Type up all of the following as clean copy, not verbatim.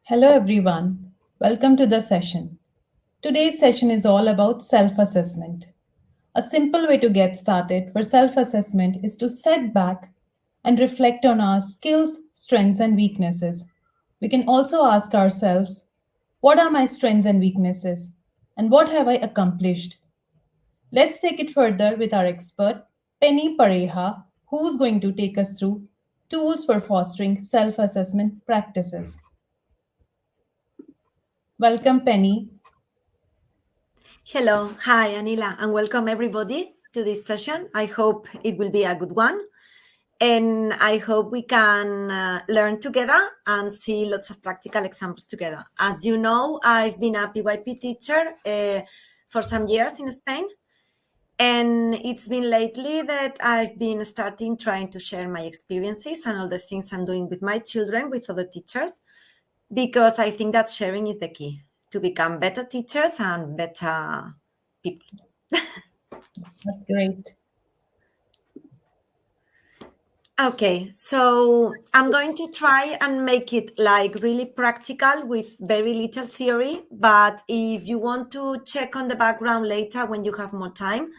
Hello everyone, welcome to the session. Today's session is all about self assessment. A simple way to get started for self assessment is to set back and reflect on our skills, strengths, and weaknesses. We can also ask ourselves, what are my strengths and weaknesses? And what have I accomplished? Let's take it further with our expert, Penny Pareha, who's going to take us through tools for fostering self assessment practices. Welcome, Penny. Hello, hi Anila, and welcome everybody to this session. I hope it will be a good one, and I hope we can learn together and see lots of practical examples together. As you know, I've been a PYP teacher for some years in Spain, and it's been lately that I've been starting trying to share my experiences and all the things I'm doing with my children with other teachers, because I think that sharing is the key to become better teachers and better people. That's great. Okay, so I'm going to try and make it like really practical with very little theory. But if you want to check on the background later when you have more time,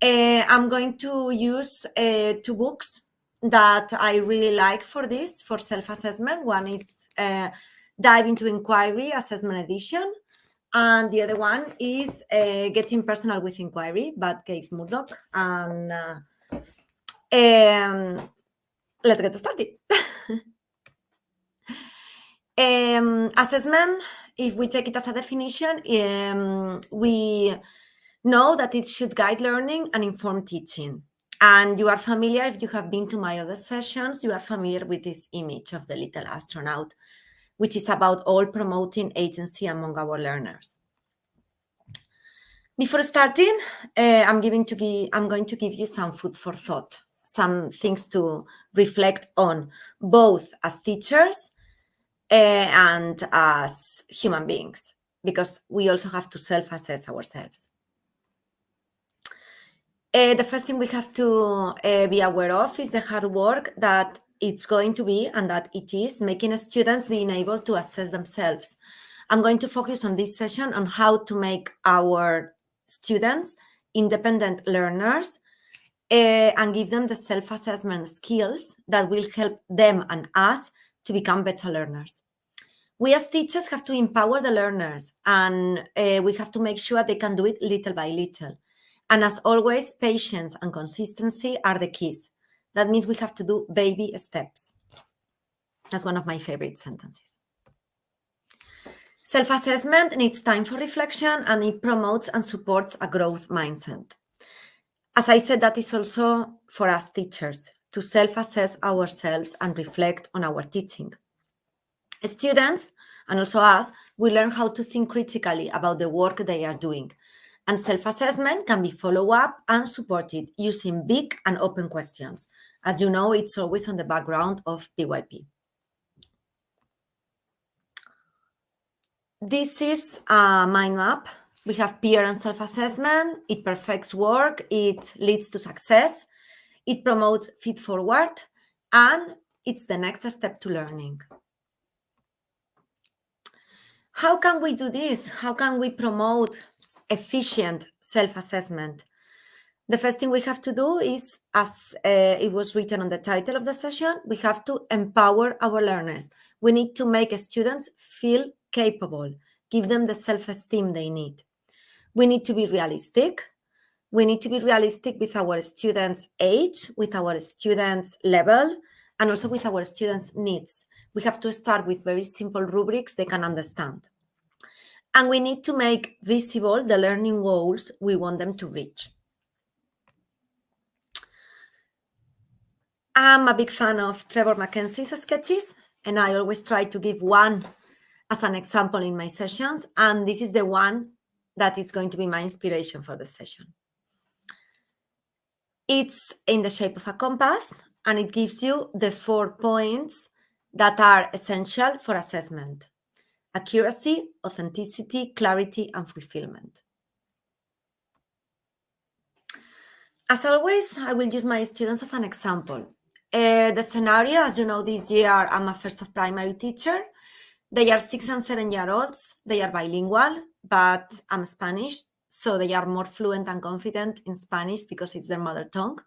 I'm going to use two books that I really like for this, for self-assessment. One is Dive into Inquiry, Assessment Edition. And the other one is Getting Personal with Inquiry, by Keith Murdoch. And let's get started. Assessment, if we take it as a definition, we know that it should guide learning and inform teaching. And you are familiar, if you have been to my other sessions, you are familiar with this image of the little astronaut, which is about all promoting agency among our learners. Before starting, I'm going to give you some food for thought, some things to reflect on, both as teachers and as human beings, because we also have to self-assess ourselves. The first thing we have to be aware of is the hard work that it's going to be, and that it is, making students being able to assess themselves. I'm going to focus on this session on how to make our students independent learners and give them the self-assessment skills that will help them and us to become better learners. We as teachers have to empower the learners, and we have to make sure they can do it little by little. And as always, patience and consistency are the keys. That means we have to do baby steps. That's one of my favorite sentences. Self-assessment needs time for reflection, and it promotes and supports a growth mindset. As I said, that is also for us teachers, to self-assess ourselves and reflect on our teaching. Students, and also us, we learn how to think critically about the work they are doing. And self-assessment can be follow-up and supported using big and open questions. As you know, it's always on the background of PYP. This is a mind map. We have peer and self-assessment. It perfects work. It leads to success. It promotes feed forward. And it's the next step to learning. How can we do this? How can we promote efficient self-assessment? The first thing we have to do is, as it was written on the title of the session, we have to empower our learners. We need to make students feel capable, give them the self-esteem they need. We need to be realistic. We need to be realistic with our students' age, with our students' level, and also with our students' needs. We have to start with very simple rubrics they can understand. And we need to make visible the learning goals we want them to reach. I'm a big fan of Trevor Mackenzie's sketches, and I always try to give one as an example in my sessions, and this is the one that is going to be my inspiration for the session. It's in the shape of a compass, and it gives you the 4 points that are essential for assessment: accuracy, authenticity, clarity, and fulfillment. As always, I will use my students as an example. The scenario, as you know, this year I'm a first of primary teacher. They are 6 and 7-year-olds. They are bilingual, but I'm Spanish, so they are more fluent and confident in Spanish because it's their mother tongue.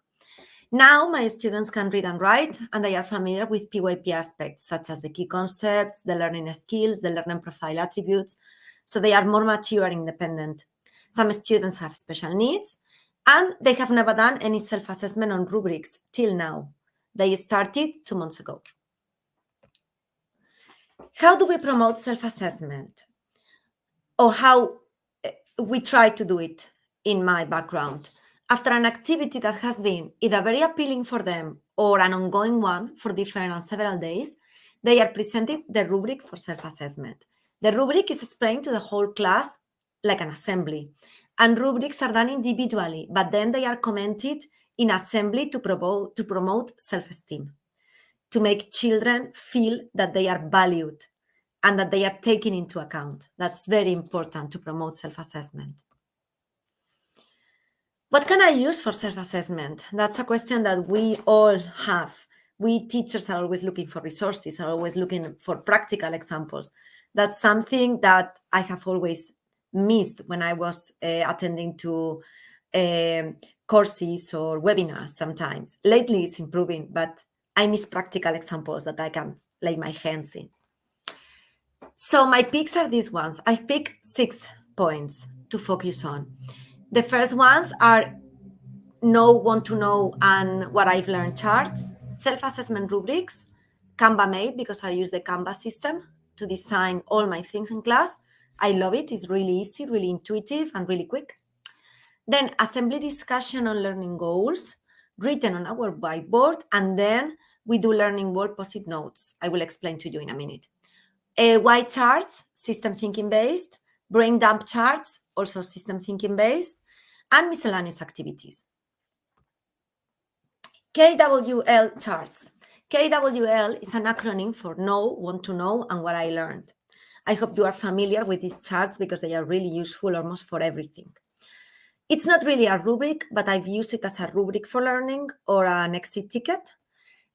Now my students can read and write, and they are familiar with PYP aspects, such as the key concepts, the learning skills, the learning profile attributes. So they are more mature and independent. Some students have special needs, and they have never done any self-assessment on rubrics till now. They started 2 months ago. How do we promote self-assessment? Or how we try to do it in my background? After an activity that has been either very appealing for them or an ongoing one for different and several days, they are presented the rubric for self-assessment. The rubric is explained to the whole class like an assembly. And rubrics are done individually, but then they are commented in assembly to promote self-esteem, to make children feel that they are valued and that they are taken into account. That's very important to promote self-assessment. What can I use for self-assessment? That's a question that we all have. We teachers are always looking for resources, are always looking for practical examples. That's something that I have always missed when I was attending to courses or webinars sometimes. Lately it's improving, but I miss practical examples that I can lay my hands in. So my picks are these ones. I've picked 6 points to focus on. The first ones are know, want to know, and what I've learned charts, self-assessment rubrics, Canva made because I use the Canva system to design all my things in class. I love it. It's really easy, really intuitive, and really quick. Then assembly discussion on learning goals, written on our whiteboard, and then we do learning world post-it notes. I will explain to you in a minute. White charts, system thinking based, brain dump charts, also system thinking based, and miscellaneous activities. KWL charts. KWL is an acronym for know, want to know, and what I learned. I hope you are familiar with these charts because they are really useful almost for everything. It's not really a rubric, but I've used it as a rubric for learning or an exit ticket.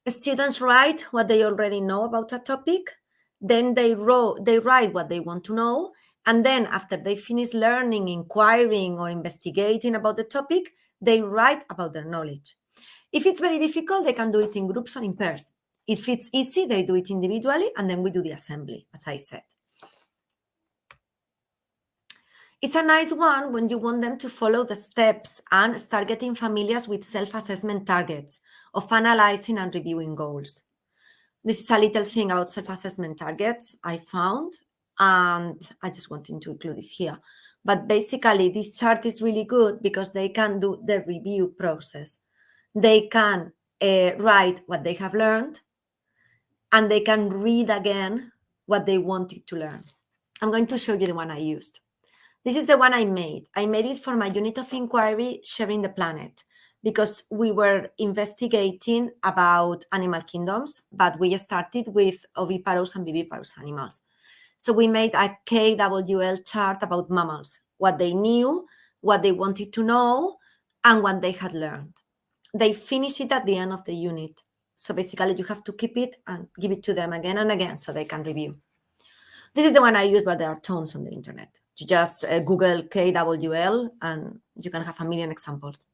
Students write what they already know about a topic, then they write what they want to know, and then after they finish learning, inquiring, or investigating about the topic, they write about their knowledge. If it's very difficult, they can do it in groups or in pairs. If it's easy, they do it individually, and then we do the assembly, as I said. It's a nice one when you want them to follow the steps and start getting familiar with self-assessment targets of analyzing and reviewing goals. This is a little thing about self-assessment targets I found, and I just wanted to include it here. But basically, this chart is really good because they can do the review process. They can write what they have learned, and they can read again what they wanted to learn. I'm going to show you the one I used. This is the one I made. I made it for my unit of inquiry, Sharing the Planet, because we were investigating about animal kingdoms, but we started with oviparous and viviparous animals. So we made a KWL chart about mammals, what they knew, what they wanted to know, and what they had learned. They finish it at the end of the unit. So basically you have to keep it and give it to them again and again so they can review. This is the one I use, but there are tons on the internet. You just Google KWL and you can have a million examples.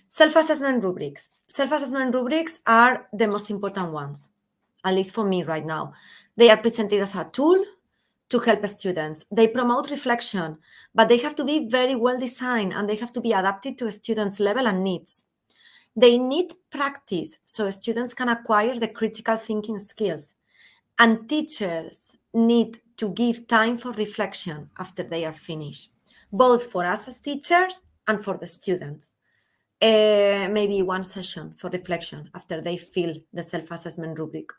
Self-assessment rubrics. Self-assessment rubrics are the most important ones, at least for me right now. They are presented as a tool to help students. They promote reflection, but they have to be very well designed and they have to be adapted to a student's level and needs. They need practice so students can acquire the critical thinking skills. And teachers need to give time for reflection after they are finished, both for us as teachers and for the students. Maybe one session for reflection after they fill the self-assessment rubric.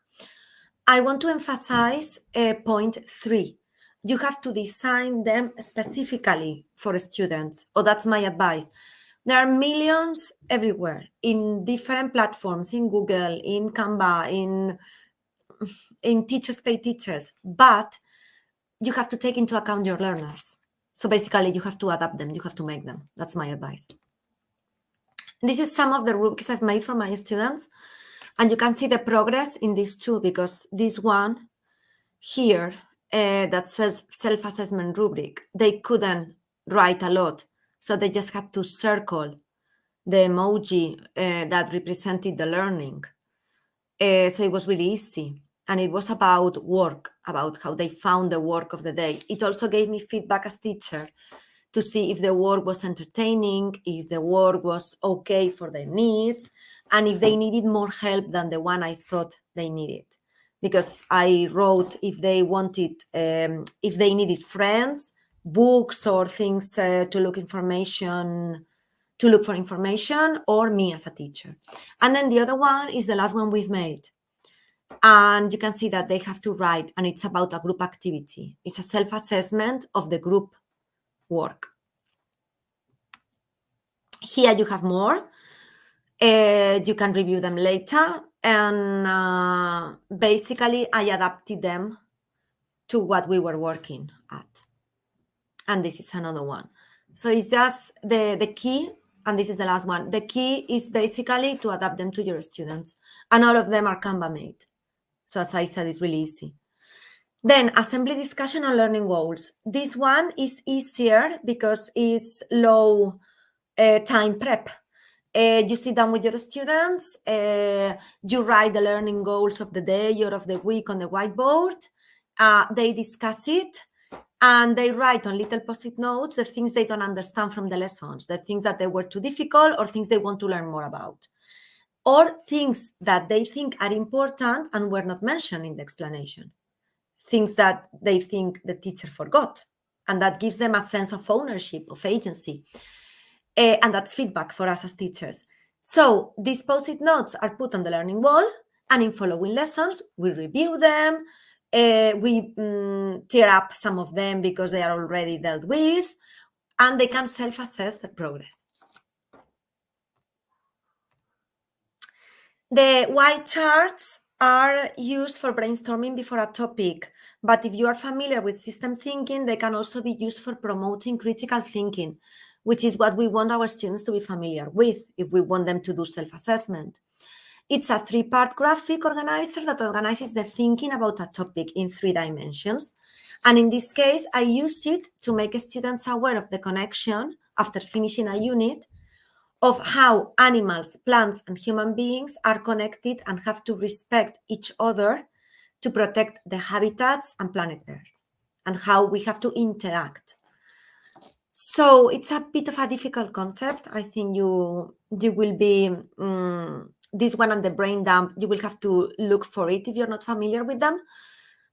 I want to emphasize point 3. You have to design them specifically for students, or that's my advice. There are millions everywhere in different platforms, in Google, in Canva, in Teachers Pay Teachers, but you have to take into account your learners. So basically you have to adapt them, you have to make them. That's my advice. This is some of the rubrics I've made for my students, and you can see the progress in these two because this one here, that says self-assessment rubric, they couldn't write a lot. So they just had to circle the emoji that represented the learning. So it was really easy. And it was about work, about how they found the work of the day. It also gave me feedback as teacher to see if the work was entertaining, if the work was okay for their needs, and if they needed more help than the one I thought they needed. Because I wrote if they wanted, if they needed friends, books, or things to look for information, or me as a teacher. And then the other one is the last one we've made. And you can see that they have to write, and it's about a group activity. It's a self-assessment of the group work. Here you have more. You can review them later. And basically, I adapted them to what we were working at. And this is another one. So it's just the key, and this is the last one. The key is basically to adapt them to your students. And all of them are Canva made. So as I said, it's really easy. Then assembly discussion on learning goals. This one is easier because it's low time prep. You sit down with your students, you write the learning goals of the day or of the week on the whiteboard. They discuss it, and they write on little post-it notes the things they don't understand from the lessons, the things that they were too difficult, or things they want to learn more about, or things that they think are important and were not mentioned in the explanation, things that they think the teacher forgot, and that gives them a sense of ownership, of agency. And that's feedback for us as teachers. So these post-it notes are put on the learning wall, and in following lessons, we review them, we tear up some of them because they are already dealt with, and they can self-assess the progress. The white charts are used for brainstorming before a topic, but if you are familiar with system thinking, they can also be used for promoting critical thinking, which is what we want our students to be familiar with if we want them to do self-assessment. It's a 3-part graphic organizer that organizes the thinking about a topic in 3 dimensions. And in this case, I use it to make students aware of the connection after finishing a unit of how animals, plants, and human beings are connected and have to respect each other to protect the habitats and planet Earth, and how we have to interact. So it's a bit of a difficult concept. I think you will be, this one and the brain dump, you will have to look for it if you're not familiar with them.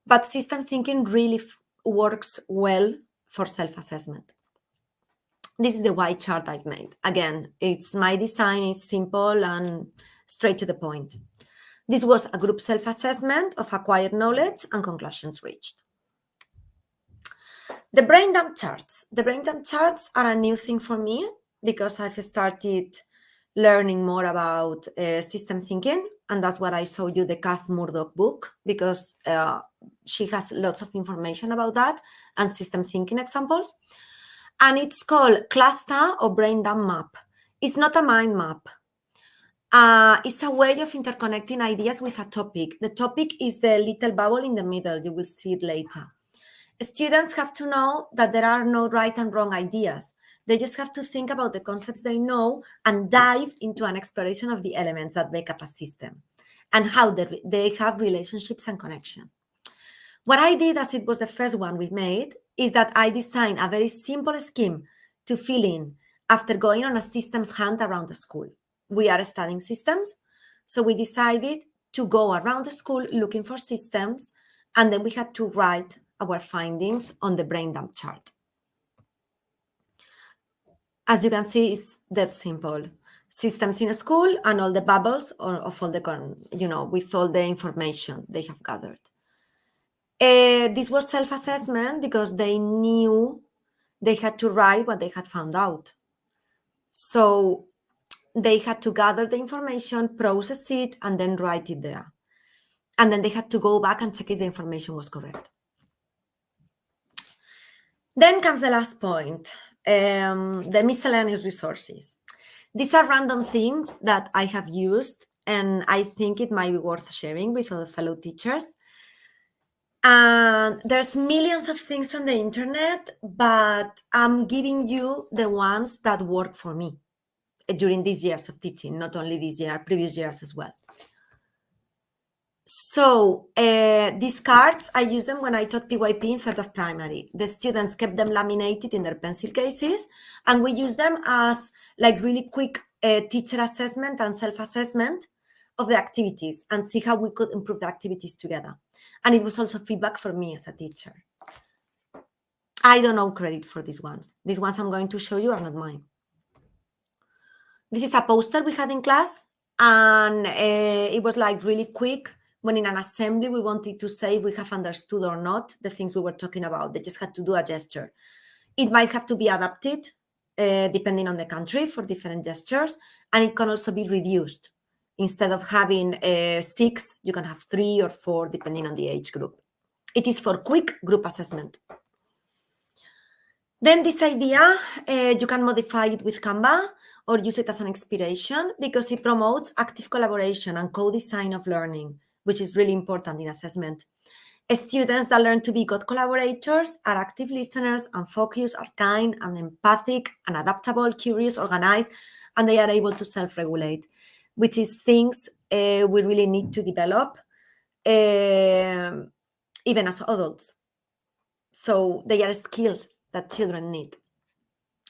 But system thinking really works well for self-assessment. This is the white chart I've made. Again, it's my design, it's simple and straight to the point. This was a group self-assessment of acquired knowledge and conclusions reached. The brain dump charts. The brain dump charts are a new thing for me because I've started learning more about system thinking, and that's what I showed you the Kath Murdoch book, because she has lots of information about that and system thinking examples. And it's called cluster or brain dump map. It's not a mind map. It's a way of interconnecting ideas with a topic. The topic is the little bubble in the middle. You will see it later. Students have to know that there are no right and wrong ideas. They just have to think about the concepts they know and dive into an exploration of the elements that make up a system and how they have relationships and connection. What I did, as it was the first one we made, is that I designed a very simple scheme to fill in after going on a systems hunt around the school. We are studying systems, so we decided to go around the school looking for systems, and then we had to write our findings on the brain dump chart. As you can see, it's that simple. Systems in a school and all the bubbles of all the, with all the information they have gathered. This was self-assessment because they knew they had to write what they had found out. So they had to gather the information, process it, and then write it there. And then they had to go back and check if the information was correct. Then comes the last point, the miscellaneous resources. These are random things that I have used, and I think it might be worth sharing with other fellow teachers. And there's millions of things on the internet, but I'm giving you the ones that work for me during these years of teaching, not only this year, previous years as well. So these cards, I use them when I taught PYP in third of primary. The students kept them laminated in their pencil cases, and we use them as like really quick teacher assessment and self-assessment of the activities and see how we could improve the activities together. And it was also feedback for me as a teacher. I don't know credit for these ones. These ones I'm going to show you are not mine. This is a poster we had in class, and it was like really quick. When in an assembly, we wanted to say if we have understood or not the things we were talking about. They just had to do a gesture. It might have to be adapted depending on the country for different gestures, and it can also be reduced. Instead of having 6, you can have 3 or 4, depending on the age group. It is for quick group assessment. Then this idea, you can modify it with Canva or use it as an inspiration because it promotes active collaboration and co-design of learning, which is really important in assessment. Students that learn to be good collaborators are active listeners and focused, are kind and empathic and adaptable, curious, organized, and they are able to self-regulate, which is things we really need to develop even as adults. So they are skills that children need.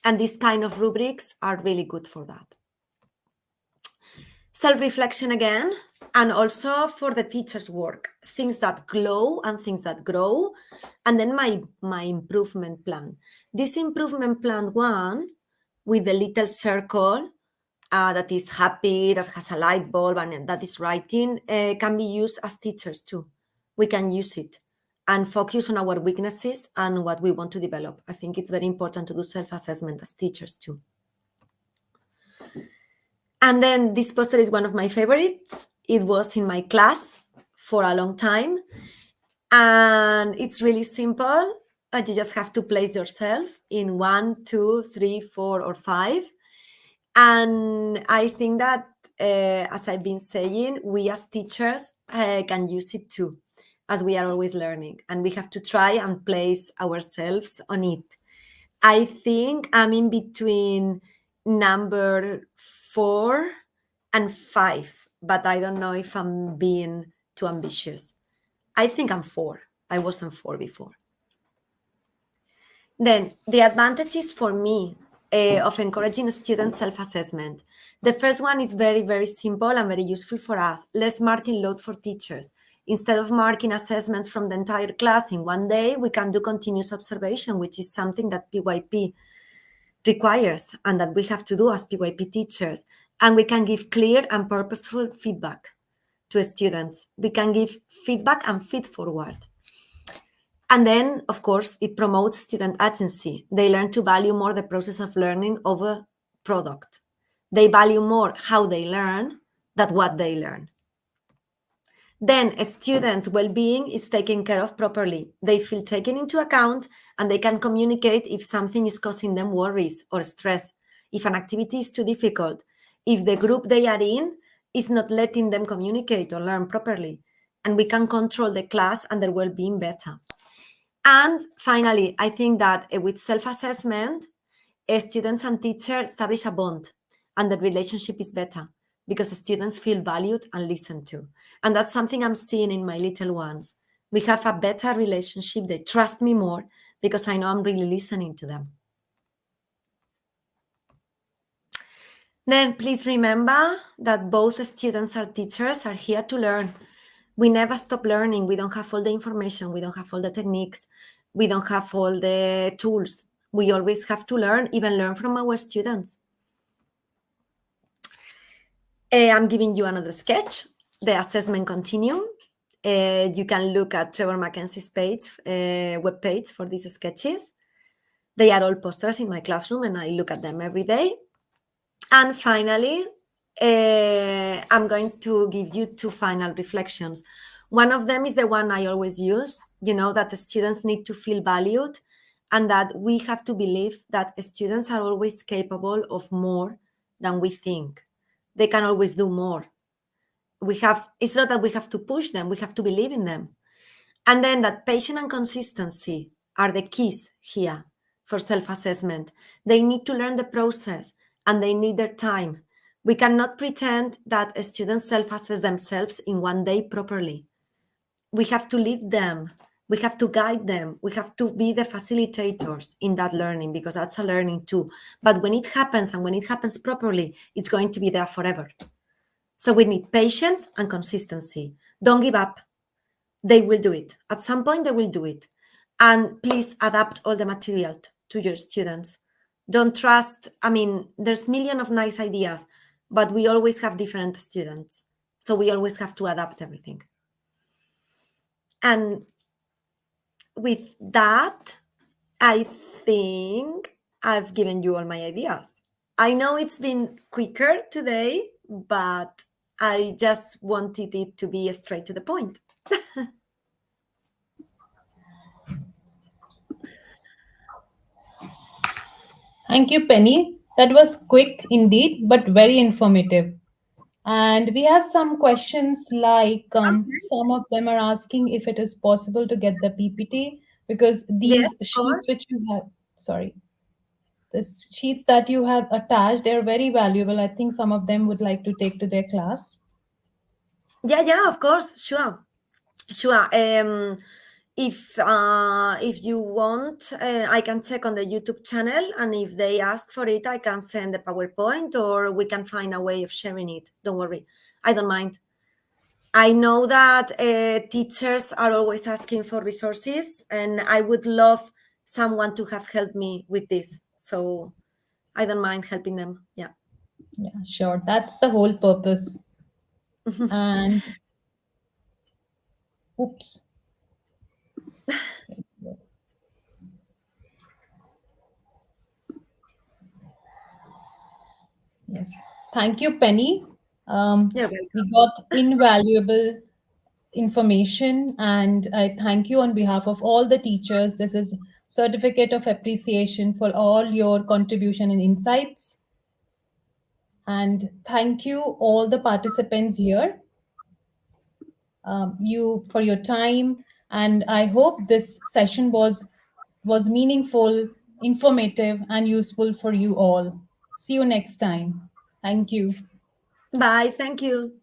And these kind of rubrics are really good for that. Self-reflection again, and also for the teacher's work, things that glow and things that grow. And then my improvement plan. This improvement plan one with the little circle that is happy, that has a light bulb and that is writing can be used as teachers too. We can use it and focus on our weaknesses and what we want to develop. I think it's very important to do self-assessment as teachers too. And then this poster is one of my favorites. It was in my class for a long time. And it's really simple. You just have to place yourself in 1, 2, 3, 4, or 5. And I think that, as I've been saying, we as teachers can use it too, as we are always learning. And we have to try and place ourselves on it. I think I'm in between number 4 and 5, but I don't know if I'm being too ambitious. I think I'm 4. I wasn't 4 before. Then the advantages for me of encouraging student self-assessment. The first one is very, very simple and very useful for us. Less marking load for teachers. Instead of marking assessments from the entire class in one day, we can do continuous observation, which is something that PYP requires and that we have to do as PYP teachers. And we can give clear and purposeful feedback to students. We can give feedback and feed forward. And then, of course, it promotes student agency. They learn to value more the process of learning over product. They value more how they learn than what they learn. Then a student's well-being is taken care of properly. They feel taken into account and they can communicate if something is causing them worries or stress, if an activity is too difficult, if the group they are in is not letting them communicate or learn properly. And we can control the class and their well-being better. And finally, I think that with self-assessment, students and teachers establish a bond and the relationship is better because the students feel valued and listened to. And that's something I'm seeing in my little ones. We have a better relationship. They trust me more because I know I'm really listening to them. Then please remember that both students and teachers are here to learn. We never stop learning. We don't have all the information. We don't have all the techniques. We don't have all the tools. We always have to learn, even learn from our students. I'm giving you another sketch, the assessment continuum. You can look at Trevor Mackenzie's web page for these sketches. They are all posters in my classroom and I look at them every day. And finally, I'm going to give you 2 final reflections. One of them is the one I always use, that the students need to feel valued and that we have to believe that students are always capable of more than we think. They can always do more. It's not that we have to push them, we have to believe in them. And then that patience and consistency are the keys here for self-assessment. They need to learn the process and they need their time. We cannot pretend that students self-assess themselves in one day properly. We have to lead them. We have to guide them. We have to be the facilitators in that learning, because that's a learning too. But when it happens, and when it happens properly, it's going to be there forever. So we need patience and consistency. Don't give up. They will do it. At some point, they will do it. And please adapt all the material to your students. Don't trust, I mean, there's million of nice ideas, but we always have different students. So we always have to adapt everything. And with that, I think I've given you all my ideas. I know it's been quicker today, but I just wanted it to be straight to the point. Thank you, Penny. That was quick indeed, but very informative. And we have some questions like some of them are asking if it is possible to get the PPT because Yes, these of sheets course. which you have, sorry, the sheets that you have attached, they're very valuable. I think some of them would like to take to their class. Yeah, of course, sure. If you want, I can check on the YouTube channel, and if they ask for it, I can send the PowerPoint, or we can find a way of sharing it. Don't worry, I don't mind. I know that teachers are always asking for resources, and I would love someone to have helped me with this. So I don't mind helping them. Yeah. Yeah, sure. That's the whole purpose. And oops. Yes. Thank you, Penny. You're welcome. We got invaluable information, and I thank you on behalf of all the teachers. This is certificate of appreciation for all your contribution and insights. And thank you all the participants here, you for your time. And I hope this session was meaningful, informative, and useful for you all. See you next time. Thank you. Bye. Thank you.